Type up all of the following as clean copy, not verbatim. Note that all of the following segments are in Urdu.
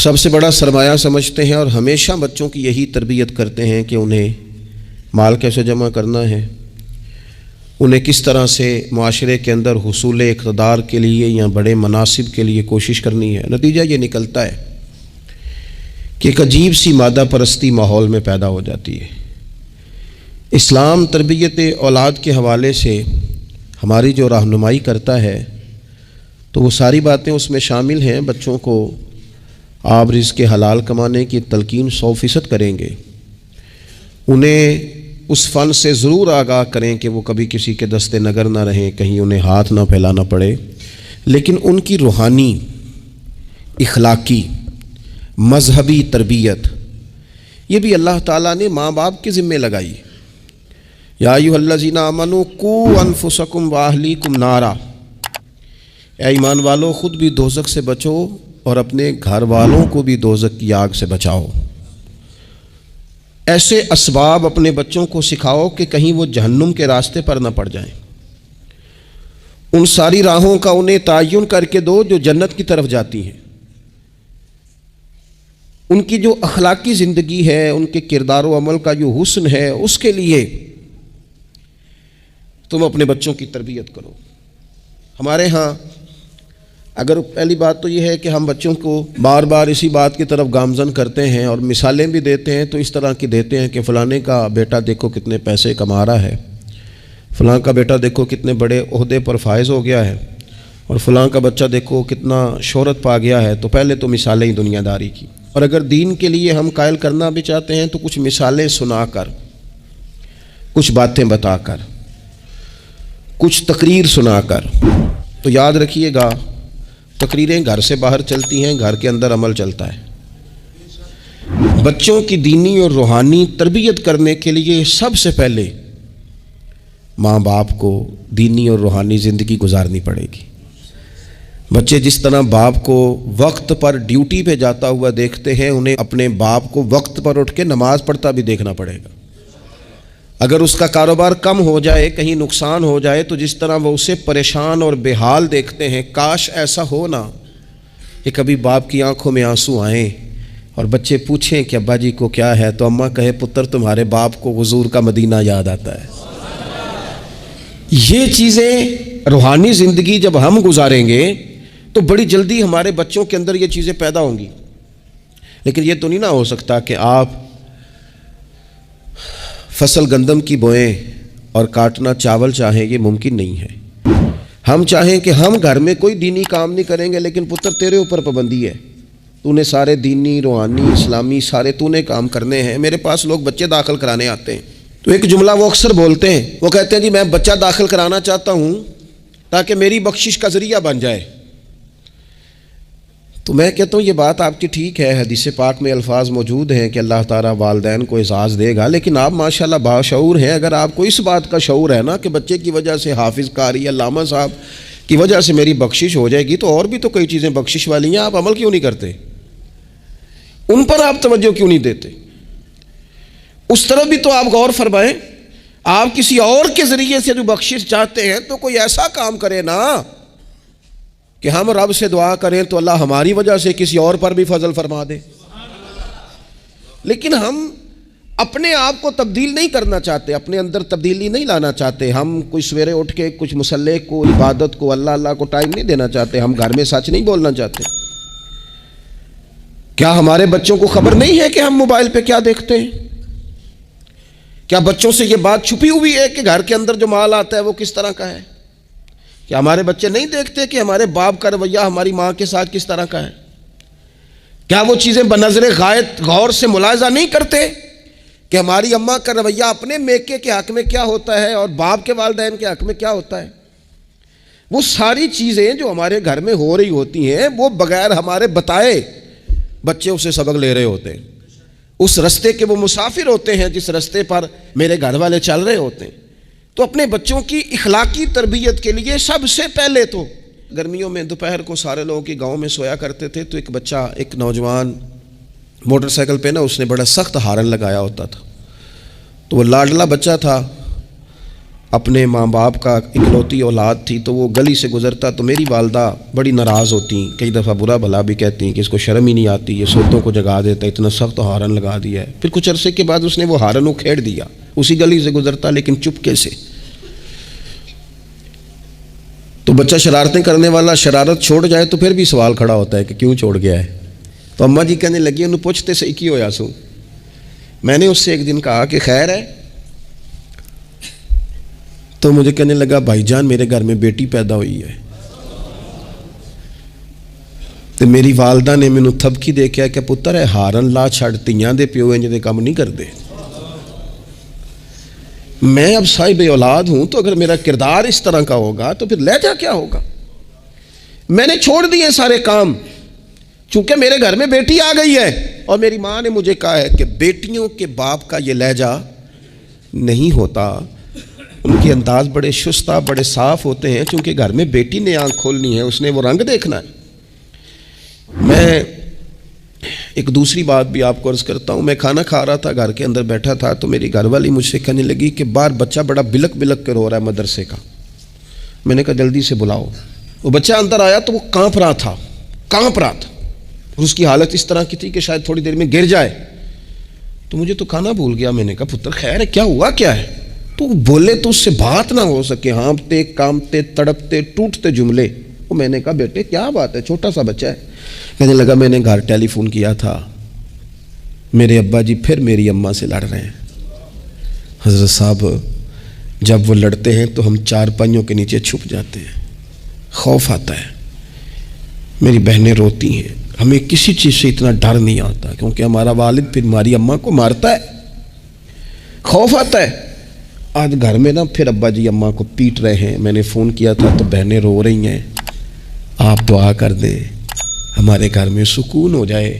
سب سے بڑا سرمایہ سمجھتے ہیں اور ہمیشہ بچوں کی یہی تربیت کرتے ہیں کہ انہیں مال کیسے جمع کرنا ہے، انہیں کس طرح سے معاشرے کے اندر حصول اقتدار کے لیے یا بڑے مناصب کے لیے کوشش کرنی ہے۔ نتیجہ یہ نکلتا ہے کہ ایک عجیب سی مادہ پرستی ماحول میں پیدا ہو جاتی ہے۔ اسلام تربیت اولاد کے حوالے سے ہماری جو رہنمائی کرتا ہے تو وہ ساری باتیں اس میں شامل ہیں۔ بچوں کو آپ رزق حلال کمانے کی تلقین 100% کریں گے، انہیں اس فن سے ضرور آگاہ کریں کہ وہ کبھی کسی کے دستے نگر نہ رہیں، کہیں انہیں ہاتھ نہ پھیلانا پڑے، لیکن ان کی روحانی، اخلاقی، مذہبی تربیت یہ بھی اللہ تعالیٰ نے ماں باپ کے ذمے لگائی۔ یا ایھا الذین آمنوا قوا انفسکم واہلیکم نارا، اے ایمان والو خود بھی دوزخ سے بچو اور اپنے گھر والوں کو بھی دوزخ کی آگ سے بچاؤ۔ ایسے اسباب اپنے بچوں کو سکھاؤ کہ کہیں وہ جہنم کے راستے پر نہ پڑ جائیں۔ ان ساری راہوں کا انہیں تعین کر کے دو جو جنت کی طرف جاتی ہیں۔ ان کی جو اخلاقی زندگی ہے، ان کے کردار و عمل کا جو حسن ہے، اس کے لیے تم اپنے بچوں کی تربیت کرو۔ ہمارے ہاں اگر پہلی بات تو یہ ہے کہ ہم بچوں کو بار بار اسی بات کی طرف گامزن کرتے ہیں اور مثالیں بھی دیتے ہیں تو اس طرح کی دیتے ہیں کہ فلانے کا بیٹا دیکھو کتنے پیسے کما رہا ہے، فلاں کا بیٹا دیکھو کتنے بڑے عہدے پر فائز ہو گیا ہے، اور فلاں کا بچہ دیکھو کتنا شہرت پا گیا ہے۔ تو پہلے تو مثالیں ہی دنیا داری کی، اور اگر دین کے لیے ہم قائل کرنا بھی چاہتے ہیں تو کچھ مثالیں سنا کر، کچھ باتیں بتا کر، کچھ تقریر سنا کر۔ تو یاد رکھیے گا تقریریں گھر سے باہر چلتی ہیں، گھر کے اندر عمل چلتا ہے۔ بچوں کی دینی اور روحانی تربیت کرنے کے لیے سب سے پہلے ماں باپ کو دینی اور روحانی زندگی گزارنی پڑے گی۔ بچے جس طرح باپ کو وقت پر ڈیوٹی پہ جاتا ہوا دیکھتے ہیں، انہیں اپنے باپ کو وقت پر اٹھ کے نماز پڑھتا بھی دیکھنا پڑے گا۔ اگر اس کا کاروبار کم ہو جائے، کہیں نقصان ہو جائے، تو جس طرح وہ اسے پریشان اور بے حال دیکھتے ہیں، کاش ایسا ہو نا کہ کبھی باپ کی آنکھوں میں آنسو آئیں اور بچے پوچھیں کہ ابا جی کو کیا ہے، تو اماں کہے پتر تمہارے باپ کو حضور کا مدینہ یاد آتا ہے۔ یہ چیزیں روحانی زندگی جب ہم گزاریں گے تو بڑی جلدی ہمارے بچوں کے اندر یہ چیزیں پیدا ہوں گی۔ لیکن یہ تو نہیں نہ ہو سکتا کہ آپ فصل گندم کی بوئیں اور کاٹنا چاول چاہیں، یہ ممکن نہیں ہے۔ ہم چاہیں کہ ہم گھر میں کوئی دینی کام نہیں کریں گے، لیکن پتر تیرے اوپر پابندی ہے، تو نے سارے دینی، روحانی، اسلامی سارے تو نے کام کرنے ہیں۔ میرے پاس لوگ بچے داخل کرانے آتے ہیں تو ایک جملہ وہ اکثر بولتے ہیں، وہ کہتے ہیں جی میں بچہ داخل کرانا چاہتا ہوں تاکہ میری بخشش کا ذریعہ بن جائے۔ تو میں کہتا ہوں یہ بات آپ کی ٹھیک ہے، حدیث پاک میں الفاظ موجود ہیں کہ اللہ تعالیٰ والدین کو اعزاز دے گا، لیکن آپ ماشاءاللہ باشعور ہیں۔ اگر آپ کو اس بات کا شعور ہے نا کہ بچے کی وجہ سے حافظ قاری علامہ صاحب کی وجہ سے میری بخشش ہو جائے گی، تو اور بھی تو کئی چیزیں بخشش والی ہیں، آپ عمل کیوں نہیں کرتے؟ ان پر آپ توجہ کیوں نہیں دیتے؟ اس طرف بھی تو آپ غور فرمائیں۔ آپ کسی اور کے ذریعے سے جو بخشش چاہتے ہیں تو کوئی ایسا کام کرے نا کہ ہم رب سے دعا کریں تو اللہ ہماری وجہ سے کسی اور پر بھی فضل فرما دے۔ لیکن ہم اپنے آپ کو تبدیل نہیں کرنا چاہتے، اپنے اندر تبدیلی نہیں لانا چاہتے۔ ہم کوئی سویرے اٹھ کے کچھ مصلی کو، عبادت کو، اللہ کو ٹائم نہیں دینا چاہتے۔ ہم گھر میں سچ نہیں بولنا چاہتے۔ کیا ہمارے بچوں کو خبر نہیں ہے کہ ہم موبائل پہ کیا دیکھتے ہیں؟ کیا بچوں سے یہ بات چھپی ہوئی ہے کہ گھر کے اندر جو مال آتا ہے وہ کس طرح کا ہے؟ کیا ہمارے بچے نہیں دیکھتے کہ ہمارے باپ کا رویہ ہماری ماں کے ساتھ کس طرح کا ہے؟ کیا وہ چیزیں بنظر غائب غور سے ملاحظہ نہیں کرتے کہ ہماری اماں کا رویہ اپنے میکے کے حق میں کیا ہوتا ہے اور باپ کے والدین کے حق میں کیا ہوتا ہے؟ وہ ساری چیزیں جو ہمارے گھر میں ہو رہی ہوتی ہیں وہ بغیر ہمارے بتائے بچے اسے سبق لے رہے ہوتے ہیں۔ اس رستے کے وہ مسافر ہوتے ہیں جس رستے پر میرے گھر والے چل رہے ہوتے ہیں۔ تو اپنے بچوں کی اخلاقی تربیت کے لیے سب سے پہلے تو گرمیوں میں دوپہر کو سارے لوگ کے گاؤں میں سویا کرتے تھے، تو ایک بچہ، ایک نوجوان موٹر سائیکل پہ نا اس نے بڑا سخت ہارن لگایا ہوتا تھا، تو وہ لاڈلا بچہ تھا، اپنے ماں باپ کا اکلوتی اولاد تھی تو وہ گلی سے گزرتا تو میری والدہ بڑی ناراض ہوتی، کئی دفعہ برا بھلا بھی کہتی ہیں کہ اس کو شرم ہی نہیں آتی، یہ سوتوں کو جگا دیتا ہے، اتنا سخت ہارن لگا دیا ہے۔ پھر کچھ عرصے کے بعد اس نے وہ ہارن اکھیڑ دیا، اسی گلی سے گزرتا لیکن چپکے سے۔ تو بچہ شرارتیں کرنے والا شرارت چھوڑ جائے تو پھر بھی سوال کھڑا ہوتا ہے کہ کیوں چھوڑ گیا ہے۔ تو اماں جی کہنے لگی انہوں پوچھتے صحیح کی ہویا سو۔ میں نے اس سے ایک دن کہا کہ خیر ہے، تو مجھے کہنے لگا بھائی جان میرے گھر میں بیٹی پیدا ہوئی ہے۔ تو میری والدہ نے مینوں تھبکی دے کے کہ پتر ہے ہارن لا چھڑ تیاں دے پیو انج دے کام نہیں کردے۔ میں اب صاحب اولاد ہوں تو اگر میرا کردار اس طرح کا ہوگا تو پھر لہجہ کیا ہوگا؟ میں نے چھوڑ دیے سارے کام، چونکہ میرے گھر میں بیٹی آ گئی ہے اور میری ماں نے مجھے کہا ہے کہ بیٹیوں کے باپ کا یہ لہجہ نہیں ہوتا، ان کے انداز بڑے شستہ بڑے صاف ہوتے ہیں، چونکہ گھر میں بیٹی نے آنکھ کھولنی ہے، اس نے وہ رنگ دیکھنا ہے۔ میں ایک دوسری بات بھی آپ کو عرض کرتا ہوں، میں کھانا کھا رہا تھا، گھر کے اندر بیٹھا تھا تو میری گھر والی مجھ سے کہنے لگی کہ باہر بچہ بڑا بلک بلک کر رو رہا ہے مدرسے کا۔ میں نے کہا جلدی سے بلاؤ۔ وہ بچہ اندر آیا تو وہ کانپ رہا تھا اور اس کی حالت اس طرح کی تھی کہ شاید تھوڑی دیر میں گر جائے۔ تو مجھے تو کھانا بھول گیا، میں نے کہا پتر خیر ہے، کیا ہوا کیا ہے؟ تو بولے تو اس سے بات نہ ہو سکے، ہانپتے کامتے تڑپتے ٹوٹتے جملے۔ وہ میں نے کہا بیٹے کیا بات ہے، چھوٹا سا بچہ ہے۔ کہنے لگا میں نے گھر ٹیلی فون کیا تھا، میرے ابا جی پھر میری اماں سے لڑ رہے ہیں۔ حضرت صاحب جب وہ لڑتے ہیں تو ہم چارپائیوں کے نیچے چھپ جاتے ہیں، خوف آتا ہے، میری بہنیں روتی ہیں، ہمیں کسی چیز سے اتنا ڈر نہیں آتا کیونکہ ہمارا والد پھر ہماری اماں کو مارتا ہے، خوف آتا ہے۔ آج گھر میں نا پھر ابا جی اماں کو پیٹ رہے ہیں، میں نے فون کیا تھا تو بہنیں رو رہی ہیں، آپ دعا کر دیں ہمارے گھر میں سکون ہو جائے۔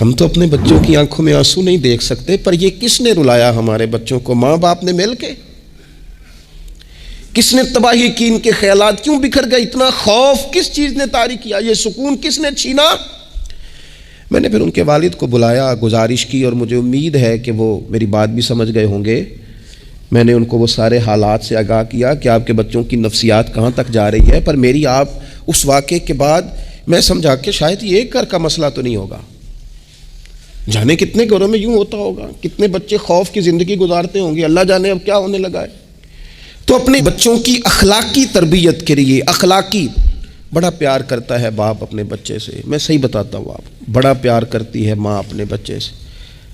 ہم تو اپنے بچوں کی آنکھوں میں آنسو نہیں دیکھ سکتے، پر یہ کس نے رلایا ہمارے بچوں کو؟ ماں باپ نے مل کے۔ کس نے تباہی کی؟ ان کے خیالات کیوں بکھر گئے؟ اتنا خوف کس چیز نے طاری کیا؟ یہ سکون کس نے چھینا؟ میں نے پھر ان کے والد کو بلایا، گزارش کی، اور مجھے امید ہے کہ وہ میری بات بھی سمجھ گئے ہوں گے۔ میں نے ان کو وہ سارے حالات سے آگاہ کیا کہ آپ کے بچوں کی نفسیات کہاں تک جا رہی ہے، پر میری آپ اس واقعے کے بعد میں سمجھا کہ شاید یہ ایک گھر کا مسئلہ تو نہیں ہوگا، جانے کتنے گھروں میں یوں ہوتا ہوگا، کتنے بچے خوف کی زندگی گزارتے ہوں گے، اللہ جانے اب کیا ہونے لگا ہے۔ تو اپنے بچوں کی اخلاقی تربیت کے لیے، اخلاقی بڑا پیار کرتا ہے باپ اپنے بچے سے، میں صحیح بتاتا ہوں، آپ بڑا پیار کرتی ہے ماں اپنے بچے سے،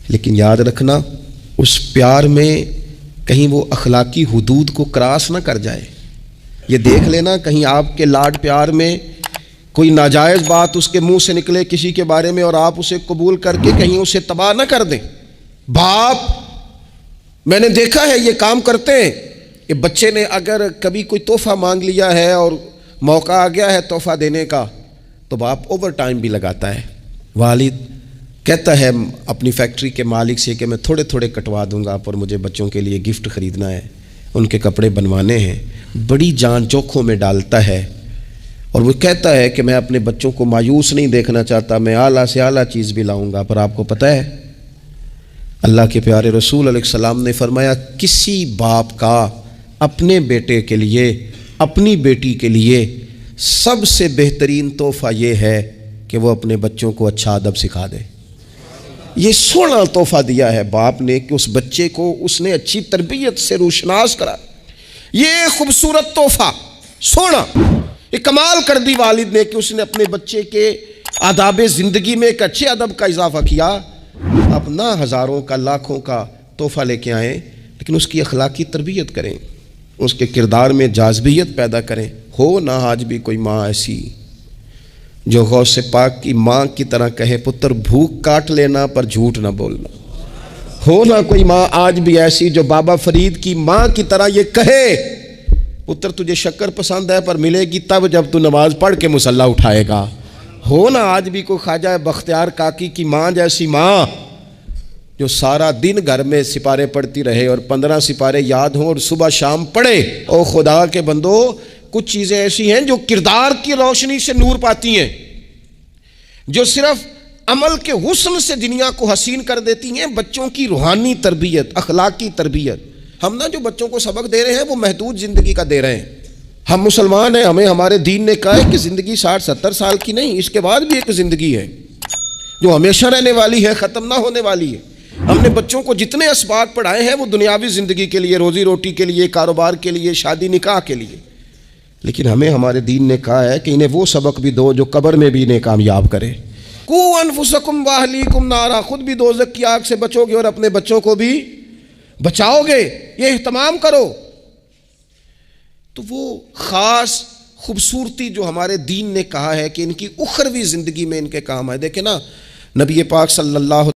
لیکن یاد رکھنا اس پیار میں کہیں وہ اخلاقی حدود کو کراس نہ کر جائے۔ یہ دیکھ لینا کہیں آپ کے لاڈ پیار میں کوئی ناجائز بات اس کے منہ سے نکلے کسی کے بارے میں اور آپ اسے قبول کر کے کہیں اسے تباہ نہ کر دیں۔ باپ میں نے دیکھا ہے یہ کام کرتے ہیں کہ بچے نے اگر کبھی کوئی تحفہ مانگ لیا ہے اور موقع آ گیا ہے تحفہ دینے کا تو باپ اوور ٹائم بھی لگاتا ہے۔ والد کہتا ہے اپنی فیکٹری کے مالک سے کہ میں تھوڑے تھوڑے کٹوا دوں گا، پر مجھے بچوں کے لیے گفٹ خریدنا ہے، ان کے کپڑے بنوانے ہیں، بڑی جان جوکھوں میں ڈالتا ہے، اور وہ کہتا ہے کہ میں اپنے بچوں کو مایوس نہیں دیکھنا چاہتا، میں اعلیٰ سے اعلیٰ چیز بھی لاؤں گا۔ پر آپ کو پتہ ہے اللہ کے پیارے رسول علیہ السلام نے فرمایا کسی باپ کا اپنے بیٹے کے لیے، اپنی بیٹی کے لیے سب سے بہترین تحفہ یہ ہے کہ وہ اپنے بچوں کو اچھا ادب سکھا دے۔ یہ سونا تحفہ دیا ہے باپ نے کہ اس بچے کو اس نے اچھی تربیت سے روشناس کرا، یہ خوبصورت تحفہ سونا، یہ کمال کر دی والد نے کہ اس نے اپنے بچے کے آداب زندگی میں ایک اچھے ادب کا اضافہ کیا۔ اپنا ہزاروں کا لاکھوں کا تحفہ لے کے آئیں لیکن اس کی اخلاقی تربیت کریں، اس کے کردار میں جاذبیت پیدا کریں۔ ہو نہ آج بھی کوئی ماں ایسی جو غوث پاک کی ماں کی طرح کہے پتر بھوک کاٹ لینا پر جھوٹ نہ بولنا۔ ہو نہ کوئی ماں آج بھی ایسی جو بابا فرید کی ماں کی طرح یہ کہے پتر تجھے شکر پسند ہے پر ملے گی تب جب تو نماز پڑھ کے مصلی اٹھائے گا۔ ہو نہ آج بھی کوئی خواجہ بختیار کاکی کی ماں جیسی ماں جو سارا دن گھر میں سپارے پڑھتی رہے اور 15 سپارے یاد ہوں اور صبح شام پڑھے۔ او خدا کے بندو، کچھ چیزیں ایسی ہیں جو کردار کی روشنی سے نور پاتی ہیں، جو صرف عمل کے حسن سے دنیا کو حسین کر دیتی ہیں۔ بچوں کی روحانی تربیت، اخلاقی تربیت، ہم نا جو بچوں کو سبق دے رہے ہیں وہ محدود زندگی کا دے رہے ہیں. ہم مسلمان ہیں, ہمیں ہمارے دین نے کہا ہے کہ زندگی 60-70 سال کی نہیں, اس کے بعد بھی ایک زندگی ہے جو ہمیشہ رہنے والی ہے, ختم نہ ہونے والی ہے. ہم نے بچوں کو جتنے اسباق پڑھائے ہیں وہ دنیاوی زندگی کے لیے, روزی روٹی کے لیے, کاروبار کے لیے, شادی نکاح کے لیے, لیکن ہمیں ہمارے دین نے کہا ہے کہ انہیں وہ سبق بھی دو جو قبر میں بھی انہیں کامیاب کرے. قوا انفسکم واہلیکم نارا, خود بھی دوزخ کی آگ سے بچو گے اور اپنے بچوں کو بھی بچاؤ گے, یہ اہتمام کرو. تو وہ خاص خوبصورتی جو ہمارے دین نے کہا ہے کہ ان کی اخروی زندگی میں ان کے کام آئے. دیکھیں نا, نبی پاک صلی اللہ